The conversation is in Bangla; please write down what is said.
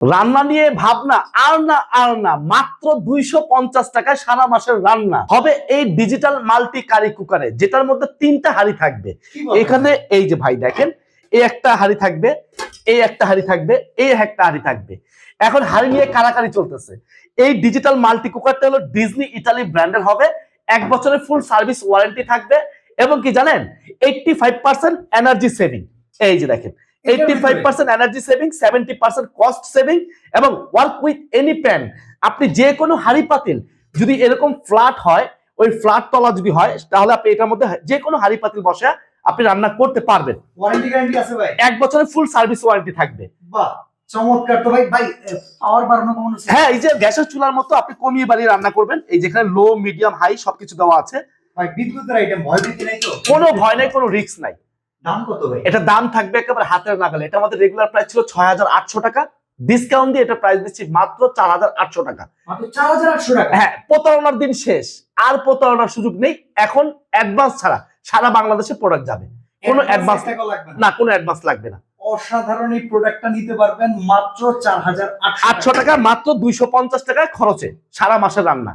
রান্না নিয়ে ভাবনা আর না মাত্র 250 টাকায় সারা মাসের রান্না হবে এই ডিজিটাল মাল্টি কারি কুকারে, যেটার মধ্যে 3টা হাঁড়ি থাকবে। এখানে এই যে ভাই দেখেন, এই একটা হাঁড়ি থাকবে, এই একটা হাঁড়ি থাকবে, এই একটা হাঁড়ি থাকবে। এখন হাঁড়ি নিয়ে কারাকারি চলতেছে। এই ডিজিটাল মাল্টি কুকারটা হলো ডিজনি ইতালি ব্র্যান্ডের হবে। 1 বছরের ফুল সার্ভিস ওয়ারেন্টি থাকবে এবং কি জানেন 85% এনার্জি সেভিং। এই যে দেখেন 85% এনার্জি সেভিং, 70% কস্ট সেভিং এবং ওয়ার্ক উইথ এনি প্যান। আপনি যে কোনো হাঁড়ি পাতিল যদি এরকম ফ্ল্যাট হয়, ওই ফ্ল্যাট তলা যদি হয়, তাহলে আপনি এটার মধ্যে যে কোনো হাঁড়ি পাতিল বসে আপনি রান্না করতে পারবেন। ওয়ারেন্টি গ্যারান্টি আছে ভাই? 1 বছরের ফুল সার্ভিস ওয়ারেন্টি থাকবে। বাহ, চমৎকার। তো ভাই পাওয়ার বাড়ানো কমানো? হ্যাঁ, এই যে গ্যাসের চুলার মতো আপনি কমিয়ে বাড়িয়ে রান্না করবেন। এই যেখানে লো, মিডিয়াম, হাই সবকিছু দেওয়া আছে। ভাই বিদ্যুতের আইটেম, ভয় ভীতি নাই তো? কোনো ভয় নাই, কোনো রিস্ক নাই। দাম কত ভাই? এটা দাম থাকবে একেবারে হাতের নাগালে। এটা আমাদের রেগুলার প্রাইস ছিল 6800 টাকা, ডিসকাউন্ট দিয়ে এটা প্রাইস দিচ্ছি মাত্র 4800 টাকা। মাত্র 4800 টাকা? হ্যাঁ, প্রতারণার দিন শেষ, আর প্রতারণার সুযোগ নেই। এখন অ্যাডভান্স ছাড়া সারা বাংলাদেশে প্রোডাক্ট যাবে, কোনো অ্যাডভান্স লাগবে না, কোনো অ্যাডভান্স লাগবে না। অসাধারণ এই প্রোডাক্টটা নিতে পারবেন মাত্র 4800 টাকা, মাত্র 250 টাকায় খরচে সারা মাসের রান্না।